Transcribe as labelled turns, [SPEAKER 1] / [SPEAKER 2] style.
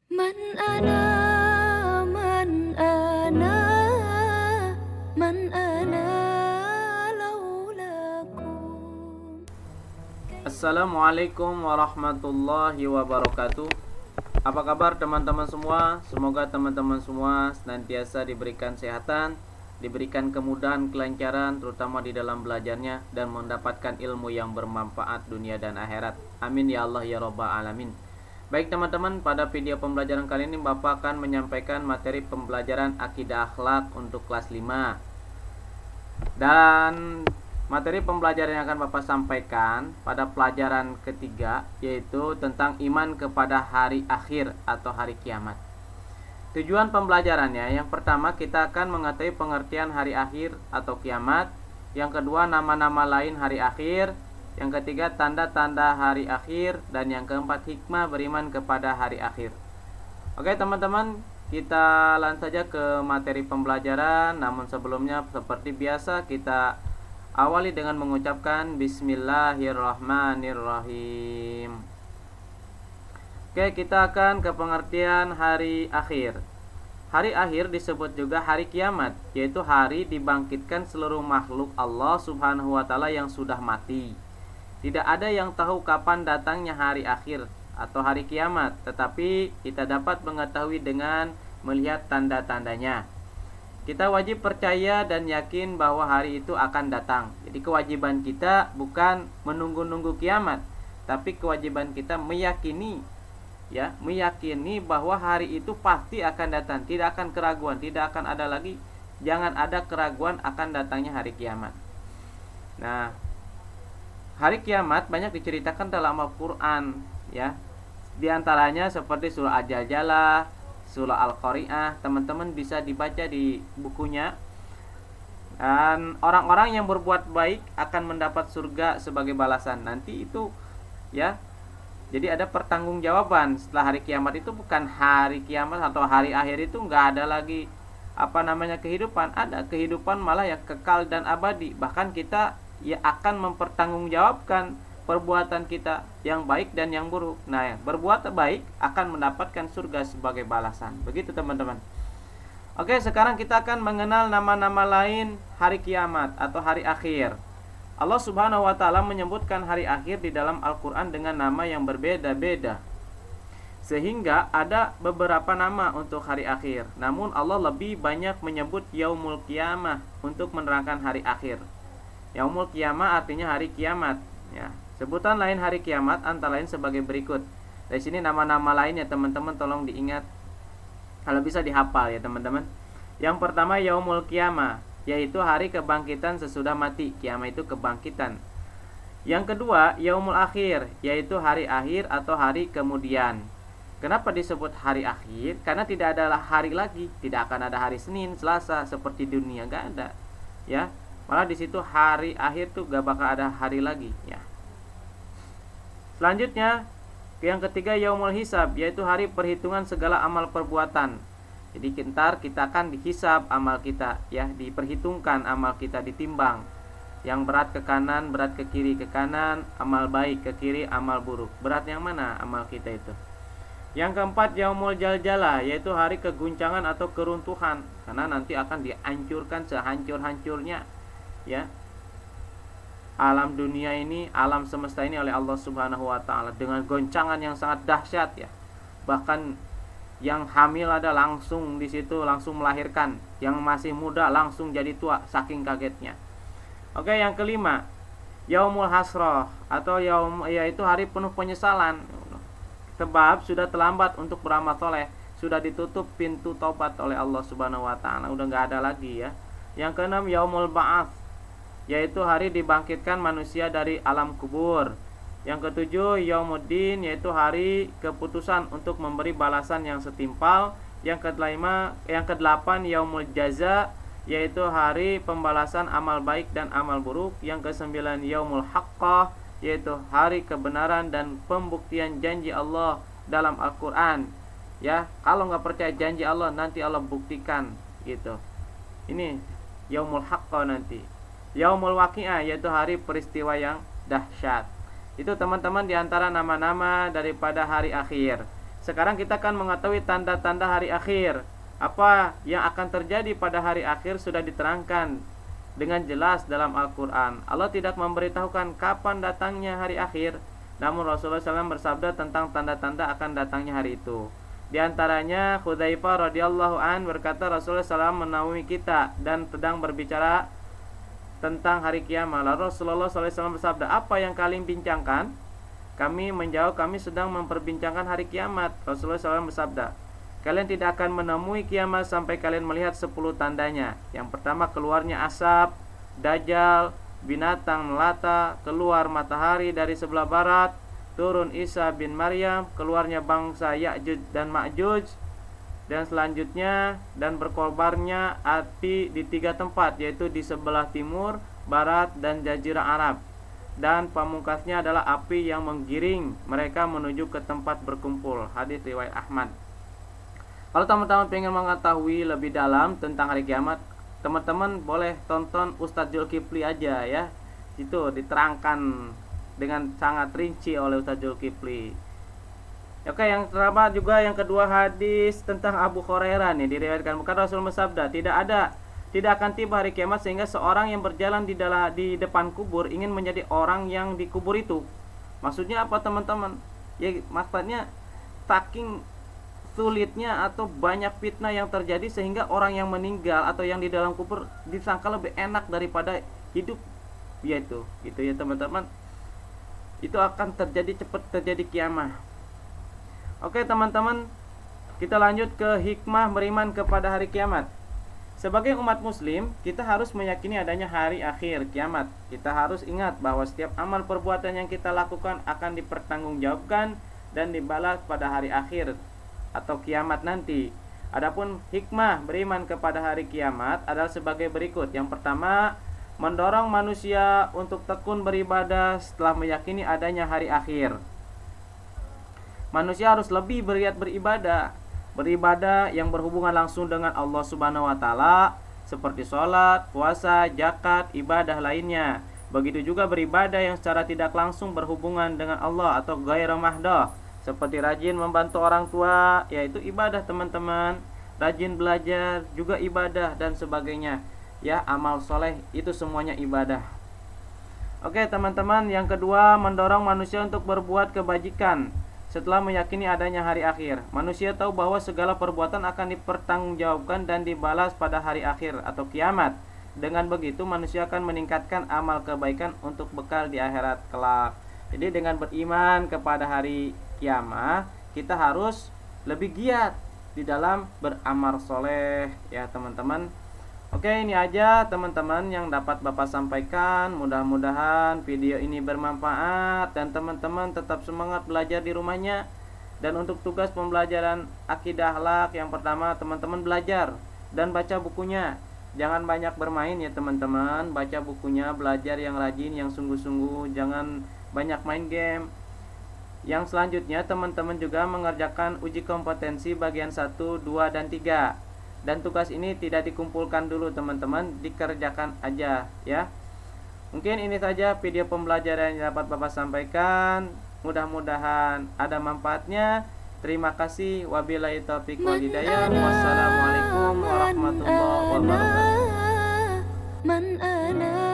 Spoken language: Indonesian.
[SPEAKER 1] من أنا من أنا من أنا لولاكم.
[SPEAKER 2] Assalamualaikum warahmatullahi wabarakatuh. Apa kabar teman-teman semua? Semoga teman-teman semua senantiasa diberikan kesehatan, diberikan kemudahan, kelancaran terutama di dalam belajarnya dan mendapatkan ilmu yang bermanfaat dunia dan akhirat. Amin ya Allah ya rabbal alamin. Baik teman-teman, pada video pembelajaran kali ini Bapak akan menyampaikan materi pembelajaran akidah akhlak untuk kelas 5. Dan materi pembelajaran yang akan Bapak sampaikan pada pelajaran ketiga yaitu tentang iman kepada hari akhir atau hari kiamat. Tujuan pembelajarannya, yang pertama kita akan mengetahui pengertian hari akhir atau kiamat. Yang kedua, nama-nama lain hari akhir. Yang ketiga, tanda-tanda hari akhir. Dan yang keempat, hikmah beriman kepada hari akhir. Oke teman-teman, kita langsung saja ke materi pembelajaran. Namun sebelumnya seperti biasa kita awali dengan mengucapkan Bismillahirrahmanirrahim. Oke, kita akan ke pengertian hari akhir. Hari akhir disebut juga hari kiamat, yaitu hari dibangkitkan seluruh makhluk Allah Subhanahu wa Ta'ala yang sudah mati. Tidak ada yang tahu kapan datangnya hari akhir atau hari kiamat, tetapi kita dapat mengetahui dengan melihat tanda-tandanya. Kita wajib percaya dan yakin bahwa hari itu akan datang. Jadi kewajiban kita bukan menunggu-nunggu kiamat, tapi kewajiban kita meyakini, meyakini bahwa hari itu pasti akan datang. Tidak akan keraguan, tidak akan ada lagi, jangan ada keraguan akan datangnya hari kiamat. Nah, hari kiamat banyak diceritakan dalam Al-Quran, ya. Di antaranya seperti surah Al-Zalzalah, surah Al-Qari'ah, teman-teman bisa dibaca di bukunya. Dan orang-orang yang berbuat baik akan mendapat surga sebagai balasan. Nanti itu, ya. Jadi ada pertanggungjawaban setelah hari kiamat itu. Bukan hari kiamat atau hari akhir itu nggak ada lagi kehidupan. Ada kehidupan malah yang kekal dan abadi. Bahkan kita akan mempertanggungjawabkan perbuatan kita yang baik dan yang buruk. Nah, berbuat baik akan mendapatkan surga sebagai balasan. Begitu teman-teman. Oke, sekarang kita akan mengenal nama-nama lain hari kiamat atau hari akhir. Allah Subhanahu wa Ta'ala menyebutkan hari akhir di dalam Al-Quran dengan nama yang berbeda-beda, sehingga ada beberapa nama untuk hari akhir. Namun Allah lebih banyak menyebut Yaumul Qiyamah untuk menerangkan hari akhir. Yaumul Qiyamah artinya hari kiamat, ya. Sebutan lain hari kiamat antara lain sebagai berikut. Dari sini nama-nama lainnya teman-teman tolong diingat, kalau bisa dihafal ya teman-teman. Yang pertama Yaumul Qiyamah, yaitu hari kebangkitan sesudah mati. Kiamat itu kebangkitan. Yang kedua Yaumul Akhir, yaitu hari akhir atau hari kemudian. Kenapa disebut hari akhir? Karena tidak ada hari lagi, tidak akan ada hari Senin, Selasa seperti dunia, gak ada, ya. Malah di situ hari akhir tuh gak bakal ada hari lagi, ya. Selanjutnya yang ketiga Yaumul Hisab, yaitu hari perhitungan segala amal perbuatan. Jadi kita akan dihisab amal kita, ya, diperhitungkan amal kita, ditimbang. Yang berat ke kanan, berat ke kiri, ke kanan amal baik, ke kiri amal buruk. Berat yang mana amal kita itu? Yang keempat Yaumul Zalzalah, yaitu hari keguncangan atau keruntuhan, karena nanti akan dihancurkan sehancur-hancurnya, ya, alam dunia ini, alam semesta ini oleh Allah Subhanahu wa Ta'ala dengan goncangan yang sangat dahsyat, ya. Bahkan yang hamil ada langsung di situ langsung melahirkan, yang masih muda langsung jadi tua saking kagetnya. Oke, yang kelima Yaumul Hasrah atau yaitu hari penuh penyesalan, sebab sudah terlambat untuk beramal soleh, sudah ditutup pintu taubat oleh Allah Subhanahu wa Ta'ala, udah nggak ada lagi, ya. Yang keenam Yaumul Ba'ats, yaitu hari dibangkitkan manusia dari alam kubur. Yang ketujuh Yaumuddin, yaitu hari keputusan untuk memberi balasan yang setimpal. Yang kedelapan Yaumul Jaza, yaitu hari pembalasan amal baik dan amal buruk. Yang kesembilan Yaumul Haqqah, yaitu hari kebenaran dan pembuktian janji Allah dalam Al-Quran, ya. Kalau nggak percaya janji Allah, nanti Allah buktikan, gitu. Ini Yaumul Haqqah nanti. Yaumul Waqi'ah, yaitu hari peristiwa yang dahsyat. Itu teman-teman diantara nama-nama daripada hari akhir. Sekarang kita akan mengetahui tanda-tanda hari akhir. Apa yang akan terjadi pada hari akhir sudah diterangkan dengan jelas dalam Al-Quran. Allah tidak memberitahukan kapan datangnya hari akhir, namun Rasulullah SAW bersabda tentang tanda-tanda akan datangnya hari itu. Di antaranya Hudzaifah radhiyallahu an berkata, Rasulullah SAW menaungi kita dan sedang berbicara tentang hari kiamat. Lalu Rasulullah SAW bersabda, apa yang kalian bincangkan? Kami menjawab, kami sedang memperbincangkan hari kiamat. Rasulullah SAW bersabda, kalian tidak akan menemui kiamat sampai kalian melihat 10 tandanya. Yang pertama, keluarnya asap, dajjal, binatang melata, keluar matahari dari sebelah barat, turun Isa bin Maryam, keluarnya bangsa Ya'juj dan Ma'juj, dan selanjutnya dan berkobarnya api di 3 tempat, yaitu di sebelah timur, barat, dan jazirah Arab. Dan pamungkasnya adalah api yang menggiring mereka menuju ke tempat berkumpul. Hadis riwayat Ahmad. Kalau teman-teman ingin mengetahui lebih dalam tentang hari kiamat, teman-teman boleh tonton Ustadz Zulkifli aja ya. Itu diterangkan dengan sangat rinci oleh Ustadz Zulkifli. Oke, yang pertama juga yang kedua hadis tentang Abu Hurairah nih diriwayatkan, bukan Rasul bersabda, tidak akan tiba hari kiamat sehingga seorang yang berjalan di depan kubur ingin menjadi orang yang dikubur itu. Maksudnya apa teman-teman? Ya maksudnya saking sulitnya atau banyak fitnah yang terjadi sehingga orang yang meninggal atau yang di dalam kubur disangka lebih enak daripada hidup. Ya itu, gitu ya teman-teman. Itu akan cepat terjadi kiamat. Oke teman-teman, kita lanjut ke hikmah beriman kepada hari kiamat. Sebagai umat muslim, kita harus meyakini adanya hari akhir kiamat. Kita harus ingat bahwa setiap amal perbuatan yang kita lakukan akan dipertanggungjawabkan dan dibalas pada hari akhir atau kiamat nanti. Adapun hikmah beriman kepada hari kiamat adalah sebagai berikut. Yang pertama, mendorong manusia untuk tekun beribadah setelah meyakini adanya hari akhir. Manusia harus lebih bergiat beribadah yang berhubungan langsung dengan Allah Subhanahu wa taala seperti sholat, puasa, zakat, ibadah lainnya. Begitu juga beribadah yang secara tidak langsung berhubungan dengan Allah atau ghairu mahdoh, seperti rajin membantu orang tua, yaitu ibadah teman-teman. Rajin belajar juga ibadah dan sebagainya. Ya, amal soleh itu semuanya ibadah. Oke teman-teman, yang kedua mendorong manusia untuk berbuat kebajikan setelah meyakini adanya hari akhir. Manusia tahu bahwa segala perbuatan akan dipertanggungjawabkan dan dibalas pada hari akhir atau kiamat. Dengan begitu manusia akan meningkatkan amal kebaikan untuk bekal di akhirat kelak. Jadi dengan beriman kepada hari kiamat, kita harus lebih giat di dalam beramal soleh ya teman-teman. Oke, ini aja teman-teman yang dapat Bapak sampaikan. Mudah-mudahan video ini bermanfaat dan teman-teman tetap semangat belajar di rumahnya. Dan untuk tugas pembelajaran akidah akhlak, yang pertama teman-teman belajar dan baca bukunya. Jangan banyak bermain ya teman-teman. Baca bukunya, belajar yang rajin, yang sungguh-sungguh. Jangan banyak main game. Yang selanjutnya teman-teman juga mengerjakan uji kompetensi bagian 1, 2, dan 3. Dan tugas ini tidak dikumpulkan dulu teman-teman, dikerjakan aja ya. Mungkin ini saja video pembelajaran yang dapat Bapak sampaikan. Mudah-mudahan ada manfaatnya. Terima kasih. Wabillahi taufiq wal hidayah. Wassalamualaikum warahmatullahi wabarakatuh.